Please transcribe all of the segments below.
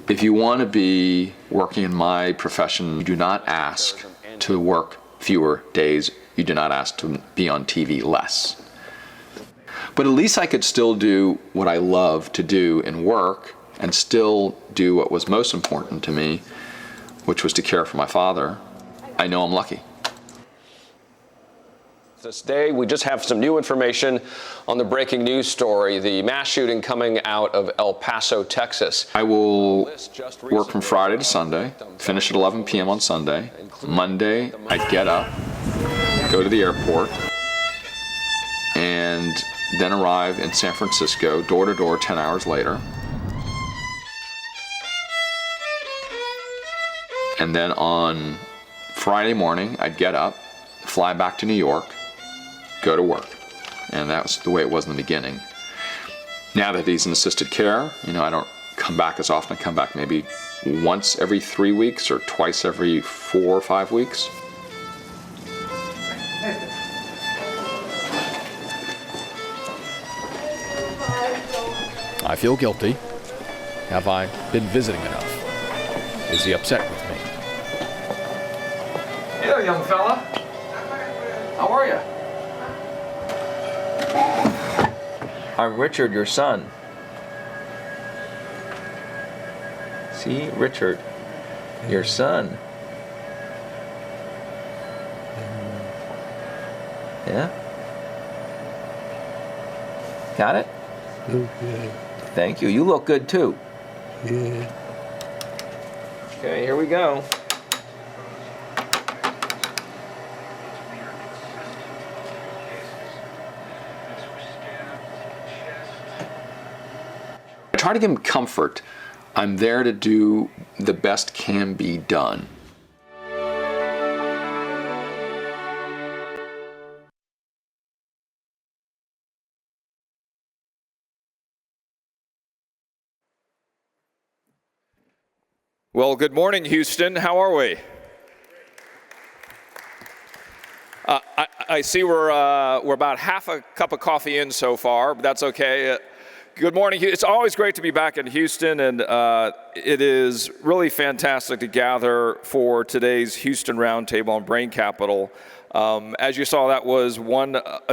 If you want to be working in my profession, you do not ask to work fewer days. You do not ask to be on TV less. But at least I could still do what I love to do in work and still do what was most important to me, which was to care for my father. I know I'm lucky. This day, we just have some new information on the breaking news story, the mass shooting coming out of El Paso, Texas. I will work from Friday to Sunday, finish at 11 p.m. on Sunday. Monday, I get up, go to the airport, and then arrive in San Francisco, door to door, 10 hours later. And then on Friday morning, I'd get up, fly back to New York, go to work. And that was the way it was in the beginning. Now that he's in assisted care, I don't come back as often. I come back maybe once every 3 weeks or twice every 4 or 5 weeks. I feel guilty. Have I been visiting enough? Is he upset with me? Hey there, young fella. How are you? I'm Richard, your son. See, Richard, your son. Yeah? Got it? Okay. Thank you. You look good too. Yeah. Okay, here we go. I try to give him comfort. I'm there to do the best can be done. Well, good morning, Houston. How are we? I see we're about half a cup of coffee in so far, but that's okay. Good morning. It's always great to be back in Houston, and it is really fantastic to gather for today's Houston Roundtable on Brain Capital. As you saw, that was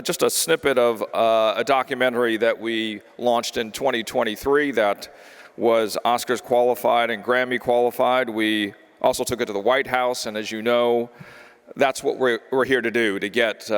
just a snippet of a documentary that we launched in 2023 that was Oscars qualified and Grammy qualified. We also took it to the White House, and as you know, that's what we're here to do, to get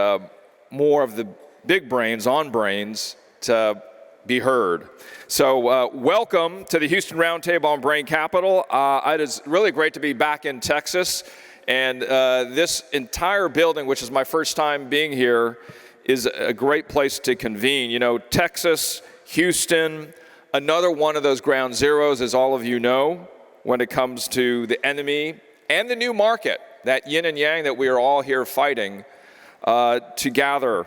more of the big brains on brains to be heard. So welcome to the Houston Roundtable on Brain Capital. It is really great to be back in Texas, and this entire building, which is my first time being here, is a great place to convene. Texas, Houston, another one of those ground zeros, as all of you know, when it comes to the enemy and the new market, that yin and yang that we are all here fighting to gather.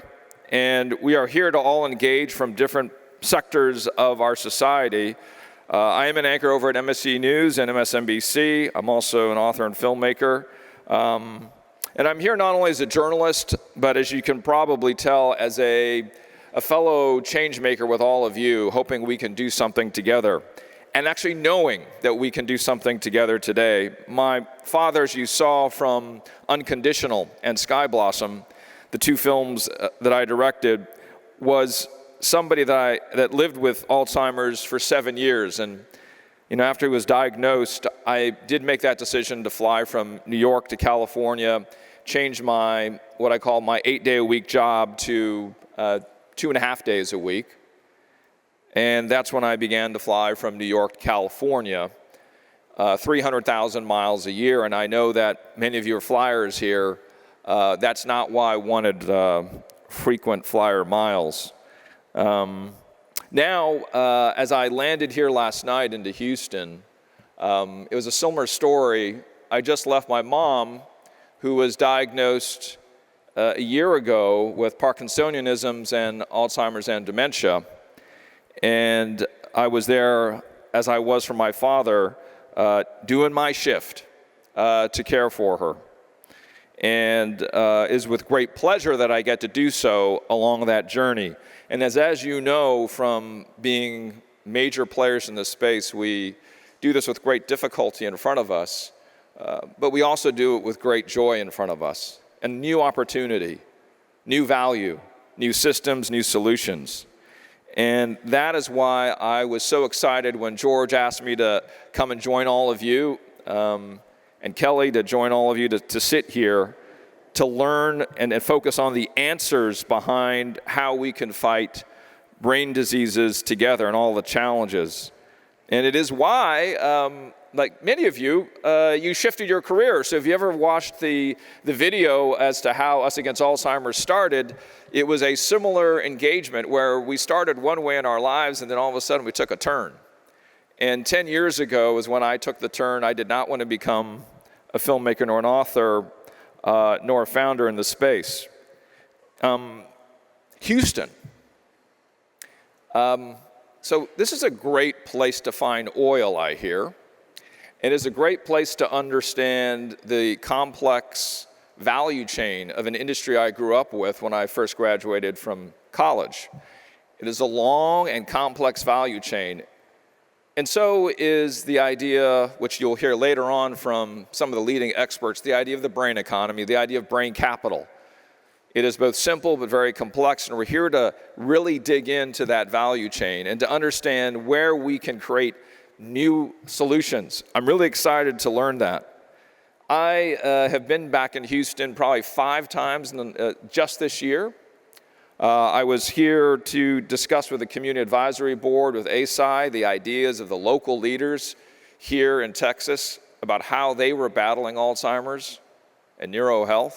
And we are here to all engage from different sectors of our society. I am an anchor over at MSC News and MSNBC. I'm also an author and filmmaker. And I'm here not only as a journalist, but as you can probably tell, as a fellow change maker with all of you, hoping we can do something together. And actually knowing that we can do something together today. My father, as you saw from Unconditional and Sky Blossom, the two films that I directed, was somebody that lived with Alzheimer's for 7 years. And after he was diagnosed, I did make that decision to fly from New York to California, change what I call my 8-day-a-week job to 2.5 days a week. And that's when I began to fly from New York to California, 300,000 miles a year. And I know that many of you are flyers here. That's not why I wanted frequent flyer miles. Now, as I landed here last night into Houston, it was a similar story. I just left my mom, who was diagnosed a year ago with Parkinsonianisms and Alzheimer's and dementia. And I was there, as I was for my father, doing my shift to care for her. And it is with great pleasure that I get to do so along that journey. And as you know from being major players in this space, we do this with great difficulty in front of us, but we also do it with great joy in front of us, and new opportunity, new value, new systems, new solutions. And that is why I was so excited when George asked me to come and join all of you, and Kelly to join all of you to sit here to learn and focus on the answers behind how we can fight brain diseases together and all the challenges. And it is why, like many of you, you shifted your career. So if you ever watched the video as to how Us Against Alzheimer's started, it was a similar engagement where we started one way in our lives and then all of a sudden we took a turn. And 10 years ago is when I took the turn. I did not want to become a filmmaker nor an author, nor a founder in the space. Houston. So this is a great place to find oil, I hear. It is a great place to understand the complex value chain of an industry I grew up with when I first graduated from college. It is a long and complex value chain. And so is the idea, which you'll hear later on from some of the leading experts, the idea of the brain economy, the idea of brain capital. It is both simple but very complex, and we're here to really dig into that value chain and to understand where we can create new solutions. I'm really excited to learn that. I have been back in Houston probably 5 times just this year. I was here to discuss with the Community Advisory Board, with ASI, the ideas of the local leaders here in Texas about how they were battling Alzheimer's and neurohealth.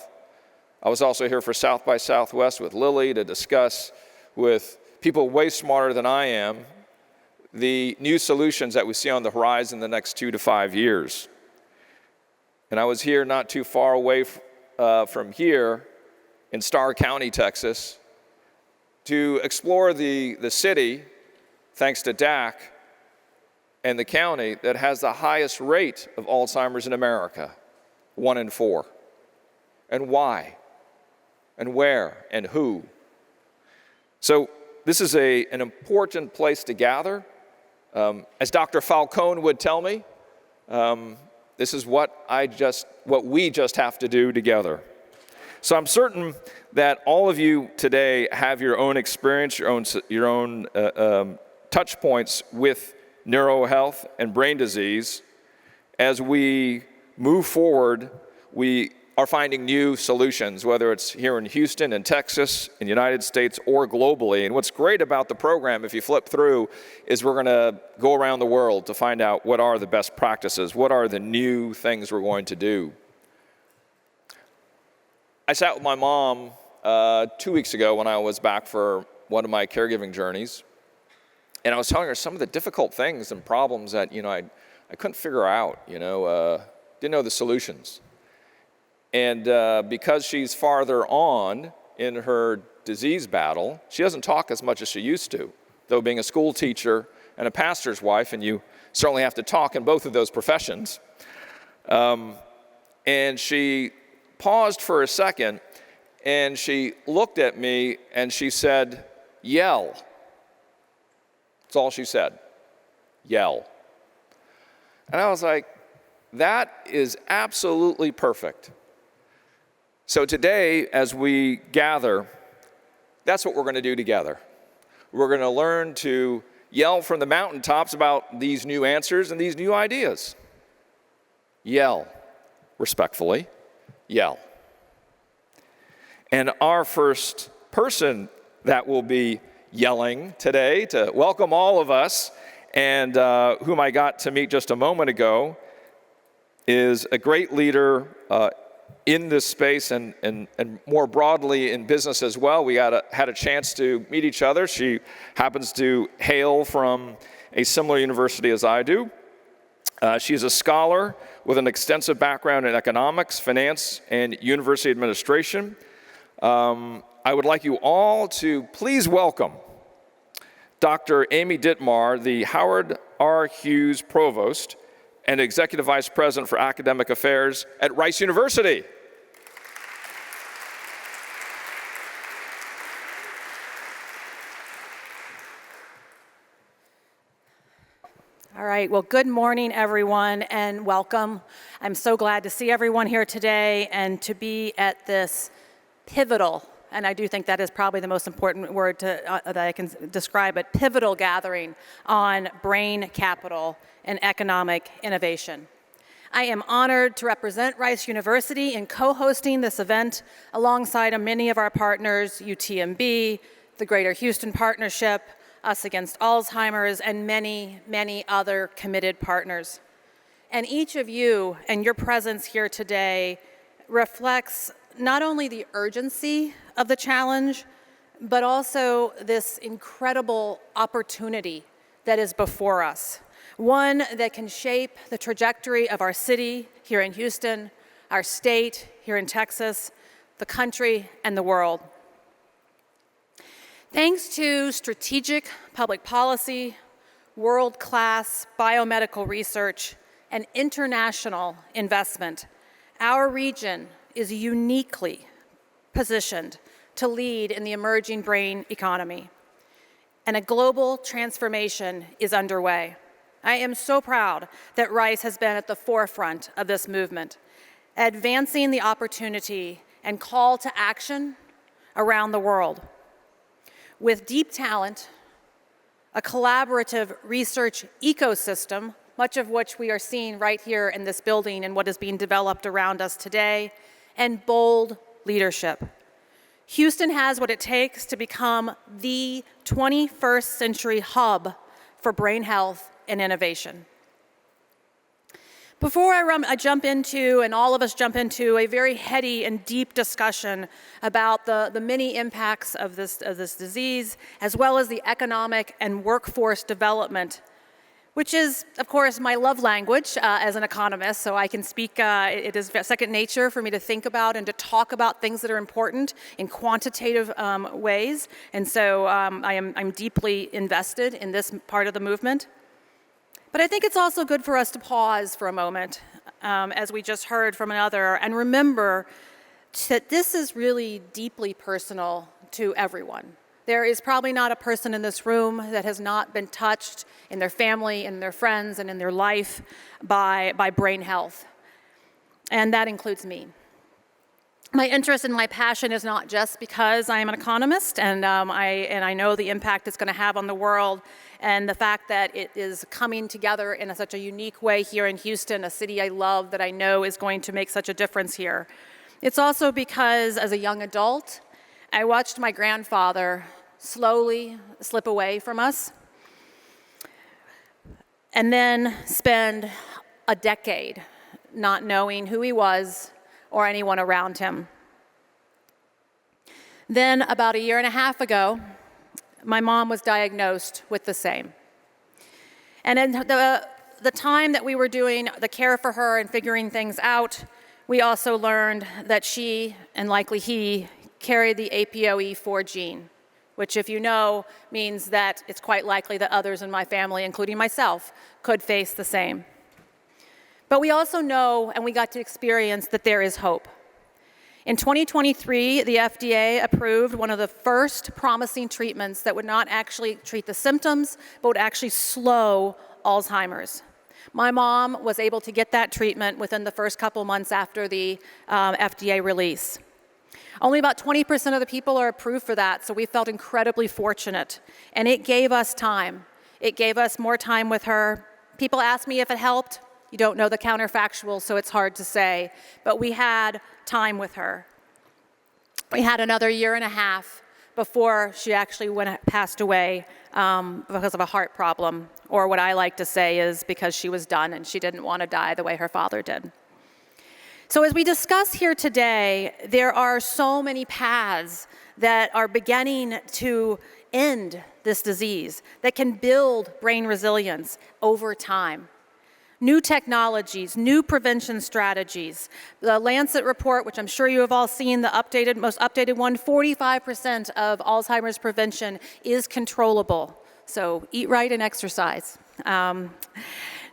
I was also here for South by Southwest with Lily to discuss with people way smarter than I am the new solutions that we see on the horizon in the next 2 to 5 years. And I was here not too far away from here in Starr County, Texas, to explore the city, thanks to DAC, and the county that has the highest rate of Alzheimer's in America, 1 in 4. And why? And where? And who? So this is an important place to gather. As Dr. Falcone would tell me, this is what we just have to do together. So I'm certain that all of you today have your own experience, your own touch points with neurohealth and brain disease. As we move forward, we are finding new solutions, whether it's here in Houston and Texas, in the United States, or globally. And what's great about the program, if you flip through, is we're going to go around the world to find out what are the best practices, what are the new things we're going to do. I sat with my mom 2 weeks ago when I was back for one of my caregiving journeys, and I was telling her some of the difficult things and problems that I couldn't figure out. Didn't know the solutions. And because she's farther on in her disease battle, she doesn't talk as much as she used to, though being a school teacher and a pastor's wife, and you certainly have to talk in both of those professions. And she paused for a second, and she looked at me, and she said, "Yell." That's all she said, "Yell." And I was like, that is absolutely perfect. So today, as we gather, that's what we're going to do together. We're going to learn to yell from the mountaintops about these new answers and these new ideas. Yell, respectfully, yell. And our first person that will be yelling today to welcome all of us, and whom I got to meet just a moment ago, is a great leader in this space and more broadly in business as well. We had a chance to meet each other. She happens to hail from a similar university as I do. She's a scholar with an extensive background in economics, finance, and university administration. I would like you all to please welcome Dr. Amy Dittmar, the Howard R. Hughes Provost and Executive Vice President for Academic Affairs at Rice University. All All right, well, good morning, everyone, and welcome. I'm so glad to see everyone here today and to be at this pivotal, and I do think that is probably the most important word that I can describe it, pivotal gathering on brain capital and economic innovation. I am honored to represent Rice University in co-hosting this event alongside many of our partners, UTMB, the Greater Houston Partnership, Us Against Alzheimer's, and many, many other committed partners. And each of you and your presence here today reflects not only the urgency of the challenge, but also this incredible opportunity that is before us. One that can shape the trajectory of our city here in Houston, our state here in Texas, the country, and the world. Thanks to strategic public policy, world-class biomedical research, and international investment, our region is uniquely positioned to lead in the emerging brain economy, and a global transformation is underway. I am so proud that Rice has been at the forefront of this movement, advancing the opportunity and call to action around the world. With deep talent, a collaborative research ecosystem, much of which we are seeing right here in this building and what is being developed around us today, and bold leadership. Houston has what it takes to become the 21st century hub for brain health and innovation. Before I jump into, and all of us jump into, a very heady and deep discussion about the many impacts of this disease, as well as the economic and workforce development, which is, of course, my love language as an economist, so I can speak, it is second nature for me to think about and to talk about things that are important in quantitative ways, and so I'm deeply invested in this part of the movement. But I think it's also good for us to pause for a moment, as we just heard from another, and remember that this is really deeply personal to everyone. There is probably not a person in this room that has not been touched in their family, in their friends, and in their life by brain health. And that includes me. My interest and my passion is not just because I am an economist and I know the impact it's going to have on the world and the fact that it is coming together in such a unique way here in Houston, a city I love that I know is going to make such a difference here. It's also because as a young adult, I watched my grandfather slowly slip away from us and then spend a decade not knowing who he was or anyone around him. Then about a year and a half ago, my mom was diagnosed with the same. And in the time that we were doing the care for her and figuring things out, we also learned that she, and likely he, carried the APOE4 gene, which, if you know, means that it's quite likely that others in my family, including myself, could face the same. But we also know, and we got to experience, that there is hope. In 2023, the FDA approved one of the first promising treatments that would not actually treat the symptoms, but would actually slow Alzheimer's. My mom was able to get that treatment within the first couple months after the FDA release. Only about 20% of the people are approved for that, so we felt incredibly fortunate. And it gave us time. It gave us more time with her. People ask me if it helped. You don't know the counterfactual, so it's hard to say. But we had time with her. We had another year and a half before she actually passed away because of a heart problem, or what I like to say is because she was done and she didn't want to die the way her father did. So as we discuss here today, there are so many paths that are beginning to end this disease, that can build brain resilience over time. New technologies, new prevention strategies. The Lancet report, which I'm sure you have all seen, the most updated one, 45% of Alzheimer's prevention is controllable. So eat right and exercise.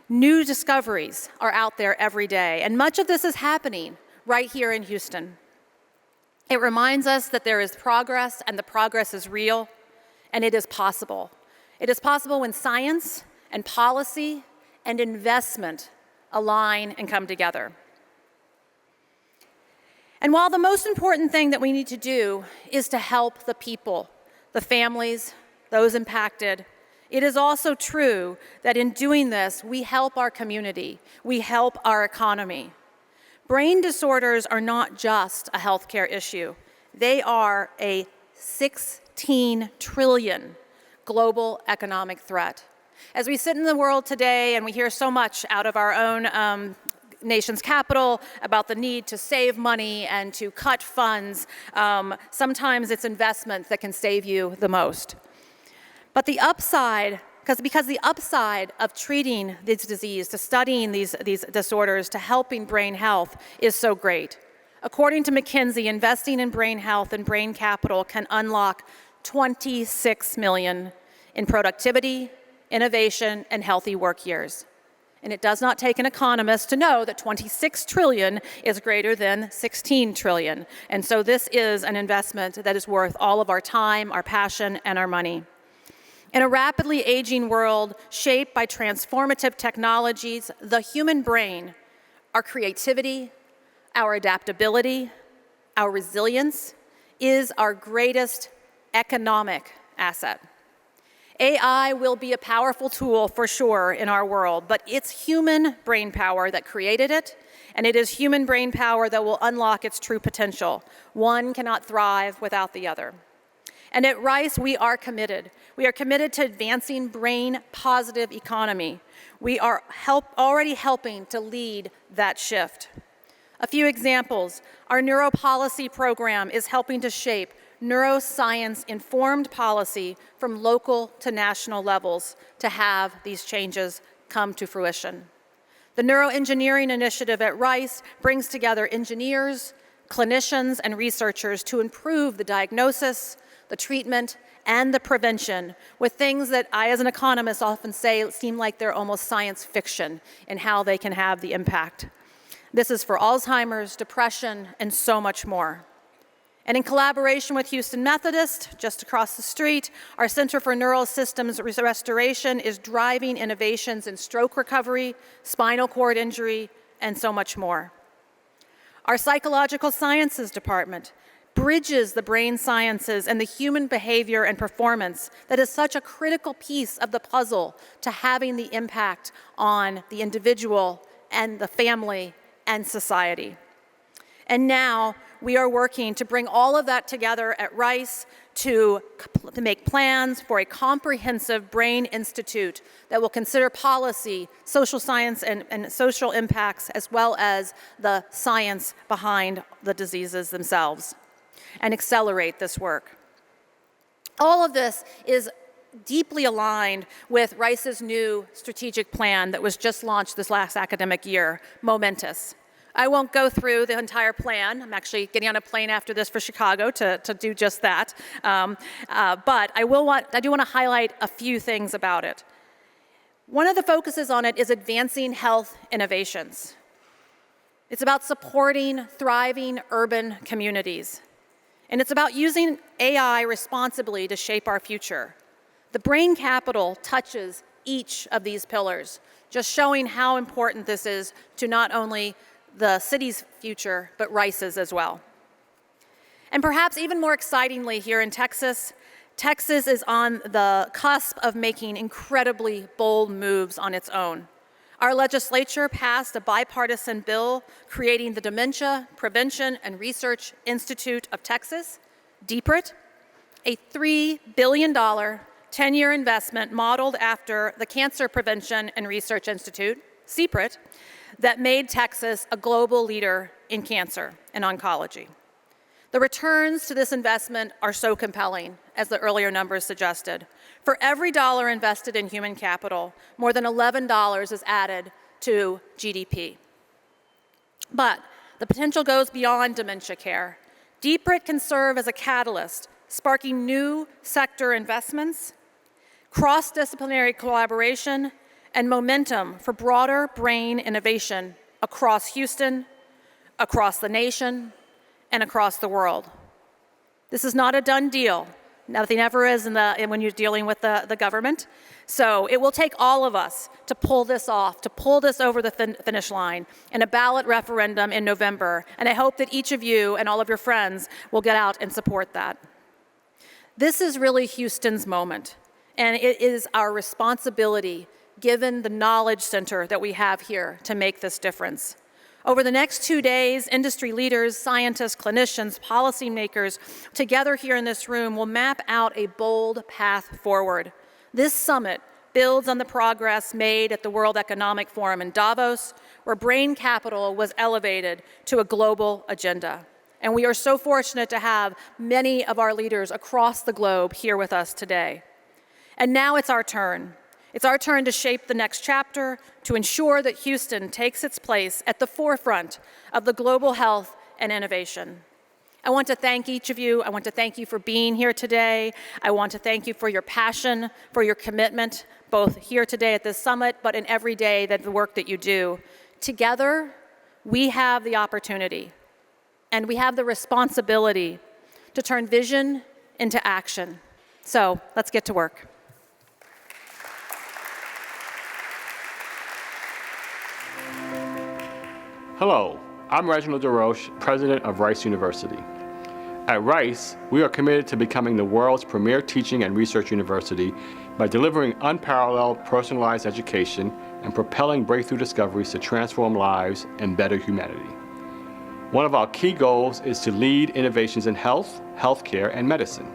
New discoveries are out there every day, and much of this is happening right here in Houston. It reminds us that there is progress, and the progress is real, and it is possible. It is possible when science and policy and investment align and come together. And while the most important thing that we need to do is to help the people, the families, those impacted, it is also true that in doing this, we help our community, we help our economy. Brain disorders are not just a healthcare issue. They are a 16 trillion global economic threat. As we sit in the world today and we hear so much out of our own nation's capital about the need to save money and to cut funds, sometimes it's investments that can save you the most. But the upside, because the upside of treating this disease, to studying these disorders, to helping brain health is so great. According to McKinsey, investing in brain health and brain capital can unlock $26 million in productivity, innovation, and healthy work years. And it does not take an economist to know that 26 trillion is greater than 16 trillion. And so this is an investment that is worth all of our time, our passion, and our money. In a rapidly aging world shaped by transformative technologies, the human brain, our creativity, our adaptability, our resilience, is our greatest economic asset. AI will be a powerful tool for sure in our world, but it's human brain power that created it, and it is human brain power that will unlock its true potential. One cannot thrive without the other. And at Rice, we are committed. We are committed to advancing brain-positive economy. We are already helping to lead that shift. A few examples. Our neuropolicy program is helping to shape neuroscience-informed policy from local to national levels to have these changes come to fruition. The Neuroengineering Initiative at Rice brings together engineers, clinicians, and researchers to improve the diagnosis, the treatment, and the prevention with things that I, as an economist, often say seem like they're almost science fiction in how they can have the impact. This is for Alzheimer's, depression, and so much more. And in collaboration with Houston Methodist, just across the street, our Center for Neural Systems Restoration is driving innovations in stroke recovery, spinal cord injury, and so much more. Our Psychological Sciences Department bridges the brain sciences and the human behavior and performance that is such a critical piece of the puzzle to having the impact on the individual and the family and society. And now we are working to bring all of that together at Rice to make plans for a comprehensive brain institute that will consider policy, social science, and social impacts, as well as the science behind the diseases themselves, and accelerate this work. All of this is deeply aligned with Rice's new strategic plan that was just launched this last academic year, Momentous. I won't go through the entire plan. I'm actually getting on a plane after this for Chicago to do just that. But I do want to highlight a few things about it. One of the focuses on it is advancing health innovations. It's about supporting thriving urban communities. And it's about using AI responsibly to shape our future. The brain capital touches each of these pillars, just showing how important this is to not only the city's future, but Rice's as well. And perhaps even more excitingly here in Texas, Texas is on the cusp of making incredibly bold moves on its own. Our legislature passed a bipartisan bill creating the Dementia Prevention and Research Institute of Texas, DPRIT, a $3 billion 10-year investment modeled after the Cancer Prevention and Research Institute, CPRIT, that made Texas a global leader in cancer and oncology. The returns to this investment are so compelling, as the earlier numbers suggested. For every dollar invested in human capital, more than $11 is added to GDP. But the potential goes beyond dementia care. DPRIT can serve as a catalyst, sparking new sector investments, cross-disciplinary collaboration, and momentum for broader brain innovation across Houston, across the nation, and across the world. This is not a done deal. Nothing ever is when you're dealing with the government. So it will take all of us to pull this off, to pull this over the finish line in a ballot referendum in November. And I hope that each of you and all of your friends will get out and support that. This is really Houston's moment, and it is our responsibility, given the knowledge center that we have here, to make this difference. Over the next 2 days, industry leaders, scientists, clinicians, policymakers, together here in this room will map out a bold path forward. This summit builds on the progress made at the World Economic Forum in Davos, where brain capital was elevated to a global agenda. And we are so fortunate to have many of our leaders across the globe here with us today. And now it's our turn. It's our turn to shape the next chapter, to ensure that Houston takes its place at the forefront of the global health and innovation. I want to thank each of you. I want to thank you for being here today. I want to thank you for your passion, for your commitment, both here today at this summit, but in every day that the work that you do. Together, we have the opportunity and we have the responsibility to turn vision into action. So let's get to work. Hello, I'm Reginald DeRoche, president of Rice University. At Rice, we are committed to becoming the world's premier teaching and research university by delivering unparalleled personalized education and propelling breakthrough discoveries to transform lives and better humanity. One of our key goals is to lead innovations in health, healthcare, and medicine.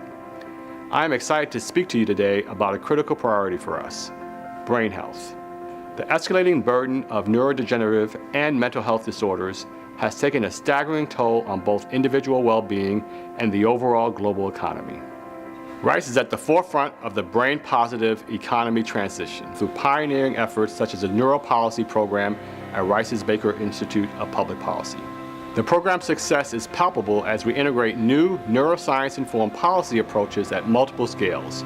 I am excited to speak to you today about a critical priority for us, brain health. The escalating burden of neurodegenerative and mental health disorders has taken a staggering toll on both individual well-being and the overall global economy. Rice is at the forefront of the brain-positive economy transition through pioneering efforts such as the Neuropolicy Program at Rice's Baker Institute of Public Policy. The program's success is palpable as we integrate new neuroscience-informed policy approaches at multiple scales.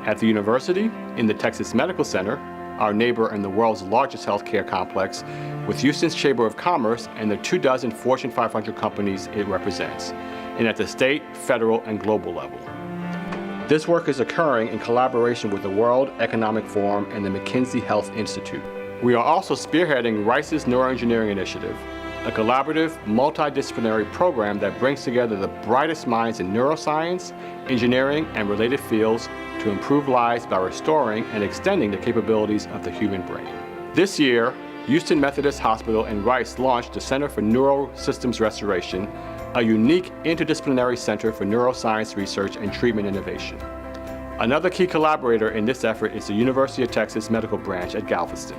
At the university, in the Texas Medical Center, our neighbor and the world's largest healthcare complex, with Houston's Chamber of Commerce and the 24 Fortune 500 companies it represents, and at the state, federal, and global level. This work is occurring in collaboration with the World Economic Forum and the McKinsey Health Institute. We are also spearheading Rice's Neuroengineering Initiative, a collaborative, multidisciplinary program that brings together the brightest minds in neuroscience, engineering, and related fields to improve lives by restoring and extending the capabilities of the human brain. This year, Houston Methodist Hospital and Rice launched the Center for Neurosystems Restoration, a unique interdisciplinary center for neuroscience research and treatment innovation. Another key collaborator in this effort is the University of Texas Medical Branch at Galveston.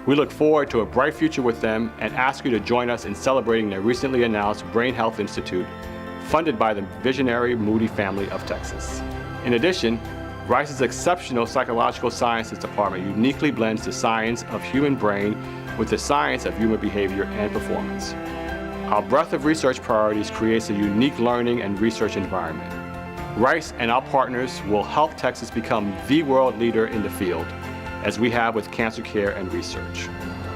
We look forward to a bright future with them and ask you to join us in celebrating their recently announced Brain Health Institute, funded by the visionary Moody family of Texas. In addition, Rice's exceptional psychological sciences department uniquely blends the science of human brain with the science of human behavior and performance. Our breadth of research priorities creates a unique learning and research environment. Rice and our partners will help Texas become the world leader in the field, as we have with cancer care and research.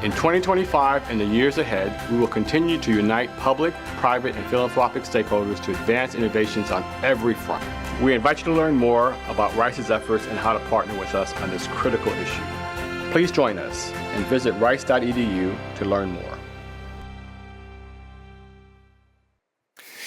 In 2025 and the years ahead, we will continue to unite public, private, and philanthropic stakeholders to advance innovations on every front. We invite you to learn more about Rice's efforts and how to partner with us on this critical issue. Please join us and visit rice.edu to learn more.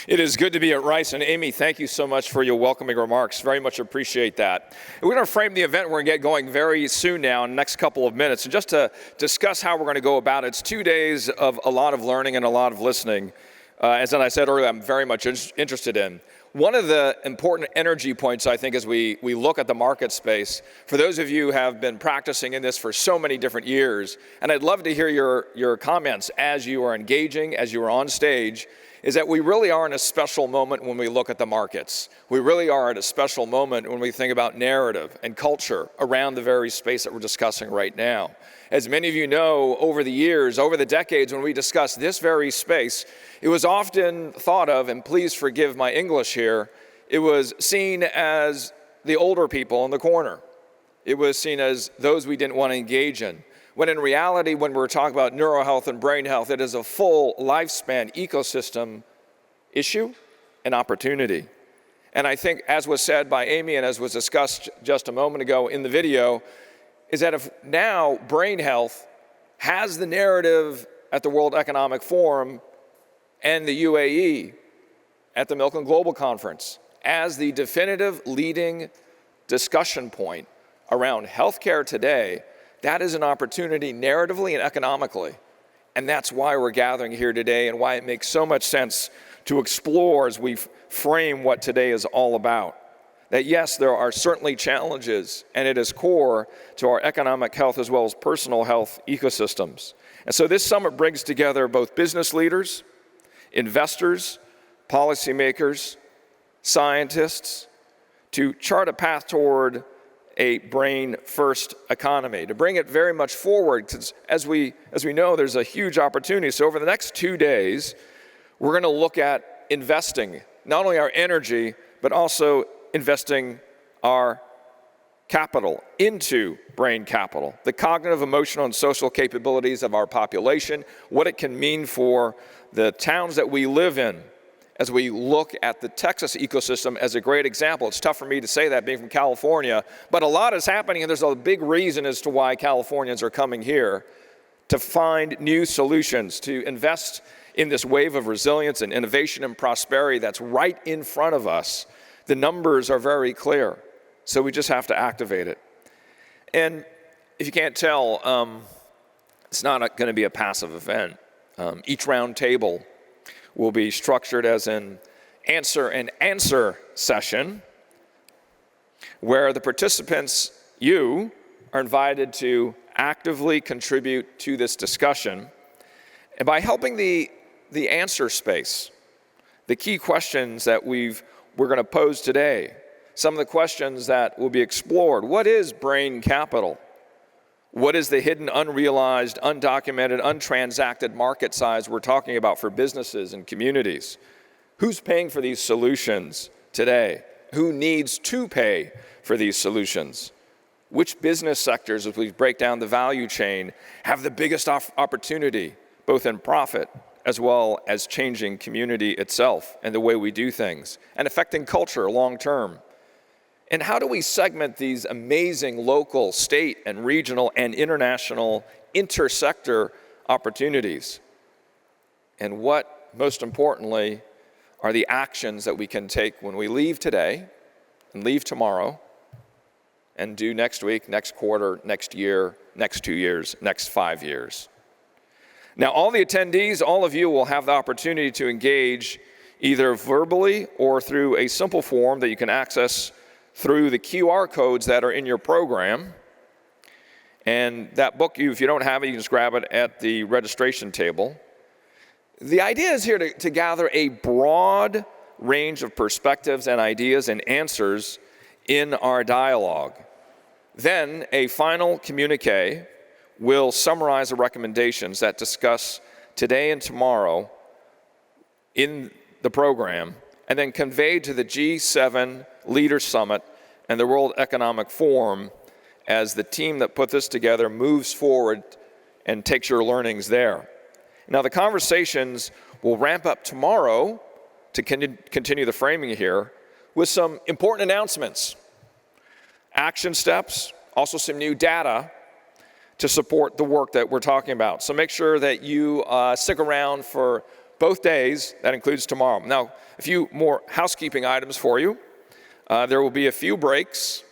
It is good to be at Rice, and Amy, thank you so much for your welcoming remarks. Very much appreciate that. We're going to frame the event. We're going to get going very soon now in the next couple of minutes. And just to discuss how we're going to go about it, it's 2 days of a lot of learning and a lot of listening. As I said earlier, I'm very much interested in. One of the important energy points, I think, as we look at the market space, for those of you who have been practicing in this for so many different years, and I'd love to hear your comments as you are engaging, as you are on stage, is that we really are in a special moment when we look at the markets. We really are at a special moment when we think about narrative and culture around the very space that we're discussing right now. As many of you know, over the years, over the decades, when we discuss this very space, it was often thought of, and please forgive my English here, it was seen as the older people in the corner. It was seen as those we didn't want to engage in. When in reality, when we're talking about neurohealth and brain health, it is a full lifespan ecosystem issue and opportunity. and I think as was said by Amy and as was discussed just a moment ago in the video, is that if now brain health has the narrative at the World Economic Forum and the UAE at the Milken Global Conference as the definitive leading discussion point around healthcare today, that is an opportunity narratively and economically. And that's why we're gathering here today and why it makes so much sense to explore as we frame what today is all about. That yes, there are certainly challenges, and it is core to our economic health as well as personal health ecosystems. And so this summit brings together both business leaders, investors, policymakers, scientists, to chart a path toward a brain-first economy, to bring it very much forward, because as we know, there's a huge opportunity. So over the next 2 days, we're going to look at investing, not only our energy, but also investing our capital into brain capital, the cognitive, emotional, and social capabilities of our population, what it can mean for the towns that we live in. As we look at the Texas ecosystem as a great example, it's tough for me to say that being from California, but a lot is happening, and there's a big reason as to why Californians are coming here to find new solutions, to invest in this wave of resilience and innovation and prosperity that's right in front of us. The numbers are very clear, so we just have to activate it. And if you can't tell, it's not going to be a passive event. Each round table will be structured as an answer session where the participants, you, are invited to actively contribute to this discussion. And by helping the answer space, the key questions that we're going to pose today, some of the questions that will be explored. What is brain capital? What is the hidden, unrealized, undocumented, untransacted market size we're talking about for businesses and communities? Who's paying for these solutions today? Who needs to pay for these solutions? Which business sectors, as we break down the value chain, have the biggest opportunity, both in profit as well as changing community itself and the way we do things, and affecting culture long term? And how do we segment these amazing local, state, and regional and international intersector opportunities? And what, most importantly, are the actions that we can take when we leave today and leave tomorrow and do next week, next quarter, next year, next 2 years, next 5 years? Now, all the attendees, all of you will have the opportunity to engage either verbally or through a simple form that you can access through the QR codes that are in your program. And that book, if you don't have it, you can just grab it at the registration table. The idea is here to gather a broad range of perspectives and ideas and answers in our dialogue. Then a final communique will summarize the recommendations that discuss today and tomorrow in the program, and then conveyed to the G7 Leaders Summit and the World Economic Forum as the team that put this together moves forward and takes your learnings there. Now, the conversations will ramp up tomorrow to continue the framing here with some important announcements, action steps, also some new data to support the work that we're talking about. So make sure that you stick around for both days. That includes tomorrow. Now, a few more housekeeping items for you. There will be a few breaks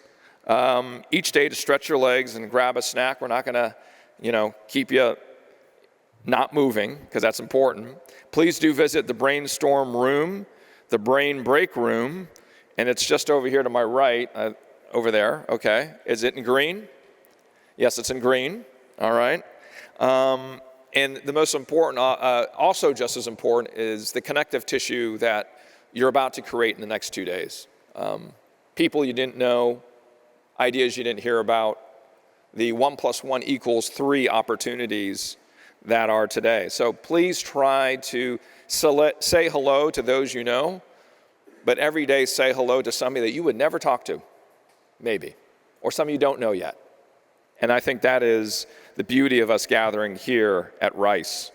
each day to stretch your legs and grab a snack. We're not going to, keep you not moving, because that's important. Please do visit the brainstorm room, the brain break room, and it's just over here to my right, over there. Okay. Is it in green? Yes, it's in green. All right. And the most important, also just as important, is the connective tissue that you're about to create in the next 2 days. People you didn't know, ideas you didn't hear about, the 1 + 1 = 3 opportunities that are today. So please try to say hello to those you know, but every day say hello to somebody that you would never talk to, maybe, or somebody you don't know yet. And I think that is the beauty of us gathering here at Rice.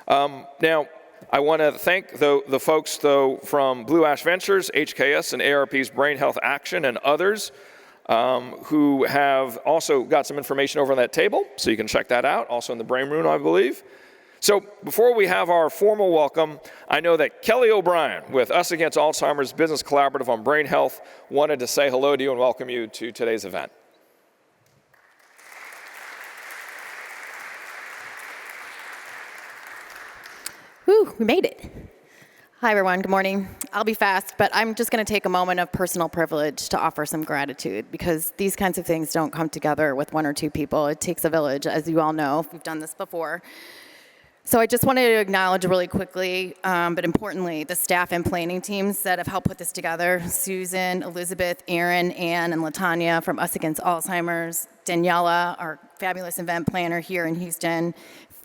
Now, I want to thank the folks, though, from Blue Ash Ventures, HKS, and ARP's Brain Health Action, and others who have also got some information over on that table, so you can check that out, also in the brain room, I believe. So before we have our formal welcome, I know that Kelly O'Brien with Us Against Alzheimer's Business Collaborative on Brain Health wanted to say hello to you and welcome you to today's event. Whew, we made it. Hi, everyone. Good morning. I'll be fast, but I'm just going to take a moment of personal privilege to offer some gratitude, because these kinds of things don't come together with one or two people. It takes a village, as you all know. We've done this before. So I just wanted to acknowledge really quickly, but importantly, the staff and planning teams that have helped put this together. Susan, Elizabeth, Aaron, Ann, and LaTanya from Us Against Alzheimer's. Daniela, our fabulous event planner here in Houston.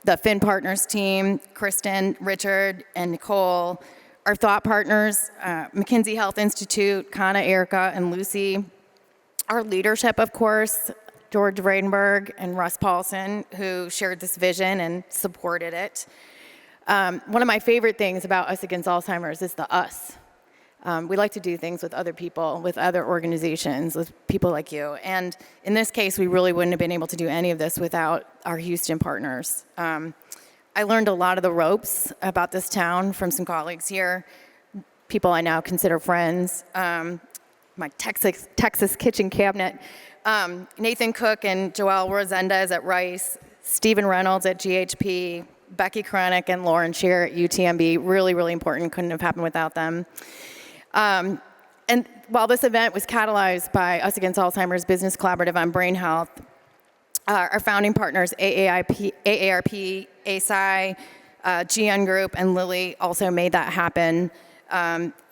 The Finn Partners team, Kristen, Richard, and Nicole. Our thought partners, McKinsey Health Institute, Kana, Erica, and Lucy. Our leadership, of course, George Vradenberg and Russ Paulson, who shared this vision and supported it. One of my favorite things about Us Against Alzheimer's is the us. We like to do things with other people, with other organizations, with people like you. And in this case, we really wouldn't have been able to do any of this without our Houston partners. I learned a lot of the ropes about this town from some colleagues here, people I now consider friends, my Texas kitchen cabinet, Nathan Cook and Joelle Rosendez at Rice, Stephen Reynolds at GHP, Becky Kronick and Lauren Shear at UTMB. Really, really important. Couldn't have happened without them. And while this event was catalyzed by Us Against Alzheimer's Business Collaborative on Brain Health, our founding partners, AARP, ASI, GN Group, and Lilly also made that happen.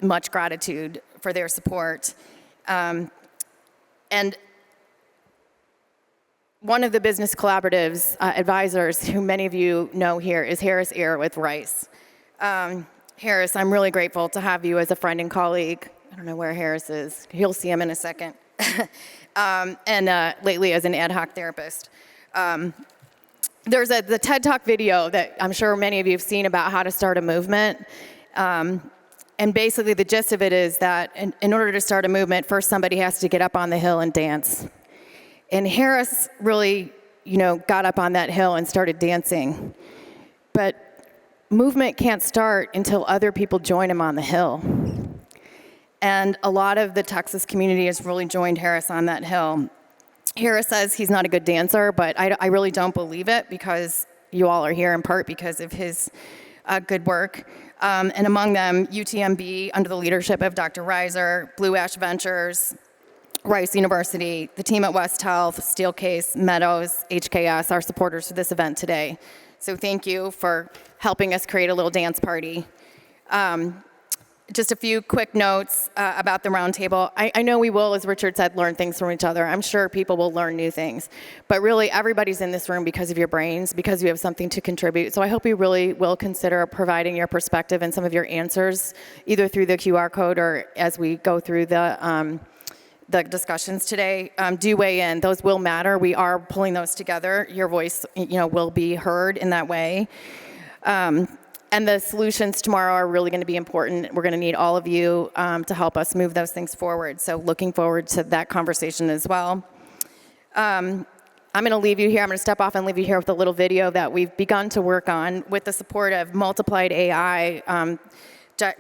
Much gratitude for their support. And one of the business collaboratives advisors, who many of you know here, is Harris Ayer with Rice. Harris, I'm really grateful to have you as a friend and colleague. I don't know where Harris is. You'll see him in a second. And lately as an ad hoc therapist. There's the TED Talk video that I'm sure many of you have seen about how to start a movement. And basically the gist of it is that in order to start a movement, first somebody has to get up on the hill and dance. And Harris really, got up on that hill and started dancing. But movement can't start until other people join him on the hill. And a lot of the Texas community has really joined Harris on that hill. Harris says he's not a good dancer, but I really don't believe it, because you all are here in part because of his good work. And among them, UTMB, under the leadership of Dr. Reiser, Blue Ash Ventures, Rice University, the team at West Health, Steelcase, Meadows, HKS, our supporters for this event today. So thank you for helping us create a little dance party. Just a few quick notes about the roundtable. I know we will, as Richard said, learn things from each other. I'm sure people will learn new things. But really, everybody's in this room because of your brains, because you have something to contribute. So I hope you really will consider providing your perspective and some of your answers, either through the QR code or as we go through the discussions today. Do weigh in. Those will matter. We are pulling those together. Your voice, will be heard in that way. And the solutions tomorrow are really going to be important. We're going to need all of you to help us move those things forward. So looking forward to that conversation as well. I'm going to leave you here. I'm going to step off and leave you here with a little video that we've begun to work on with the support of Multiplied AI.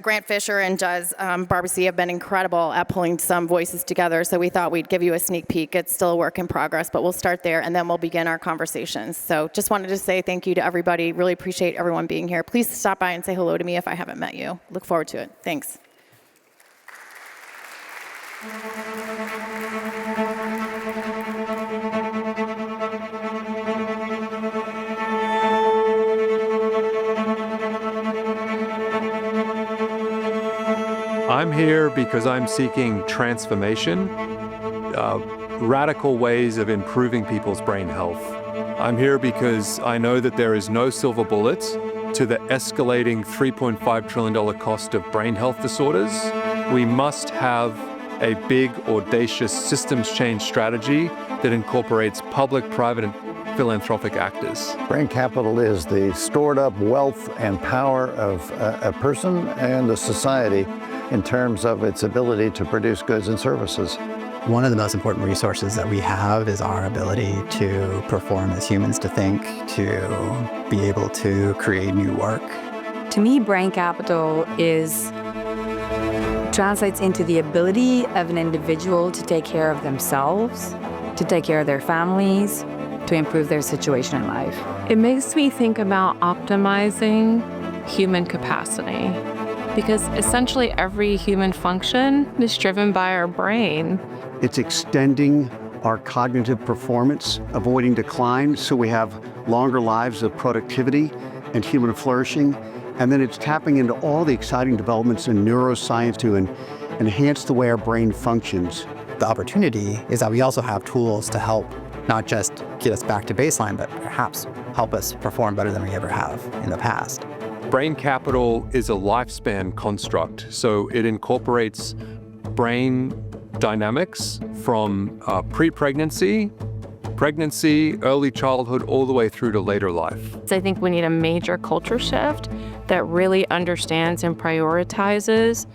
Grant Fisher and Jez Barbasi have been incredible at pulling some voices together, so we thought we'd give you a sneak peek. It's still a work in progress, but we'll start there, and then we'll begin our conversations. So just wanted to say thank you to everybody. Really appreciate everyone being here. Please stop by and say hello to me if I haven't met you. Look forward to it. Thanks. I'm here because I'm seeking transformation, radical ways of improving people's brain health. I'm here because I know that there is no silver bullet to the escalating $3.5 trillion cost of brain health disorders. We must have a big, audacious systems change strategy that incorporates public, private, and philanthropic actors. Brain capital is the stored up wealth and power of a person and a society in terms of its ability to produce goods and services. One of the most important resources that we have is our ability to perform as humans, to think, to be able to create new work. To me, brain capital translates into the ability of an individual to take care of themselves, to take care of their families, to improve their situation in life. It makes me think about optimizing human capacity, because essentially every human function is driven by our brain. It's extending our cognitive performance, avoiding decline, so we have longer lives of productivity and human flourishing. And then it's tapping into all the exciting developments in neuroscience to enhance the way our brain functions. The opportunity is that we also have tools to help not just get us back to baseline, but perhaps help us perform better than we ever have in the past. Brain capital is a lifespan construct, so it incorporates brain dynamics from pre-pregnancy, pregnancy, early childhood, all the way through to later life. I think we need a major culture shift that really understands and prioritizes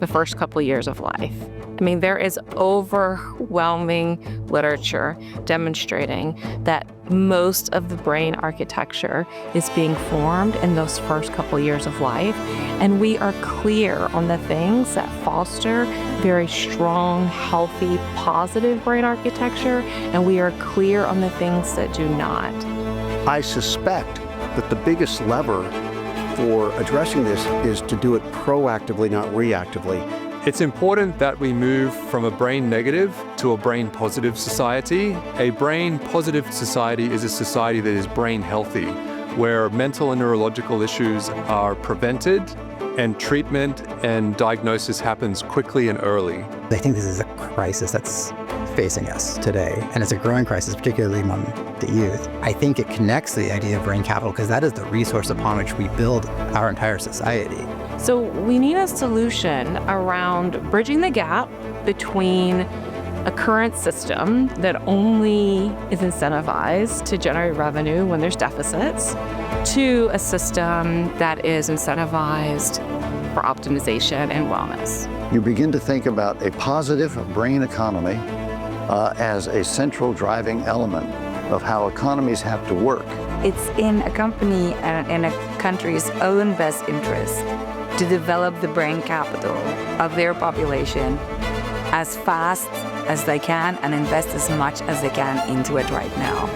the first couple of years of life. I mean, there is overwhelming literature demonstrating that most of the brain architecture is being formed in those first couple years of life. And we are clear on the things that foster very strong, healthy, positive brain architecture, and we are clear on the things that do not. I suspect that the biggest lever for addressing this is to do it proactively, not reactively. It's important that we move from a brain negative to a brain positive society. A brain positive society is a society that is brain healthy, where mental and neurological issues are prevented and treatment and diagnosis happens quickly and early. I think this is a crisis that's facing us today, and it's a growing crisis, particularly among the youth. I think it connects the idea of brain capital because that is the resource upon which we build our entire society. So we need a solution around bridging the gap between a current system that only is incentivized to generate revenue when there's deficits to a system that is incentivized for optimization and wellness. You begin to think about a positive brain economy as a central driving element of how economies have to work. It's in a company and in a country's own best interest to develop the brain capital of their population as fast as they can and invest as much as they can into it right now.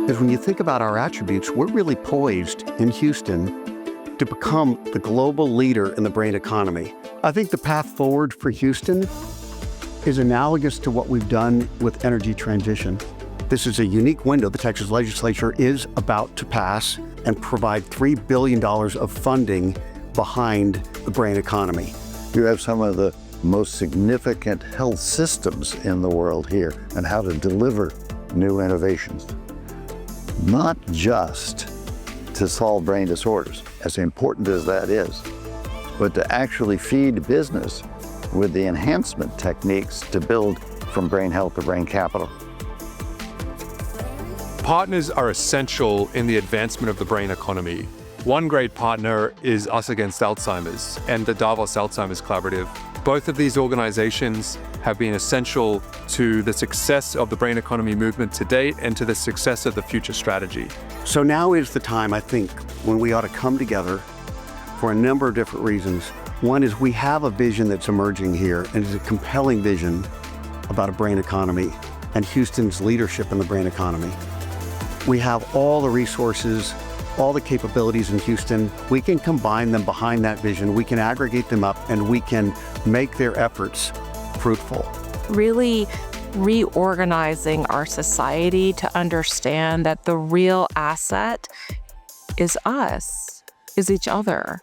Because when you think about our attributes, we're really poised in Houston to become the global leader in the brain economy. I think the path forward for Houston is analogous to what we've done with energy transition. This is a unique window the Texas legislature is about to pass and provide $3 billion of funding behind the brain economy. You have some of the most significant health systems in the world here and how to deliver new innovations. Not just to solve brain disorders, as important as that is, but to actually feed business with the enhancement techniques to build from brain health to brain capital. Partners are essential in the advancement of the brain economy. One great partner is Us Against Alzheimer's and the Davos Alzheimer's Collaborative. Both of these organizations have been essential to the success of the brain economy movement to date and to the success of the future strategy. So now is the time, I think, when we ought to come together for a number of different reasons. One is we have a vision that's emerging here, and it's a compelling vision about a brain economy and Houston's leadership in the brain economy. We have all the resources, all the capabilities in Houston. We can combine them behind that vision. We can aggregate them up, and we can make their efforts fruitful. Really reorganizing our society to understand that the real asset is us, is each other.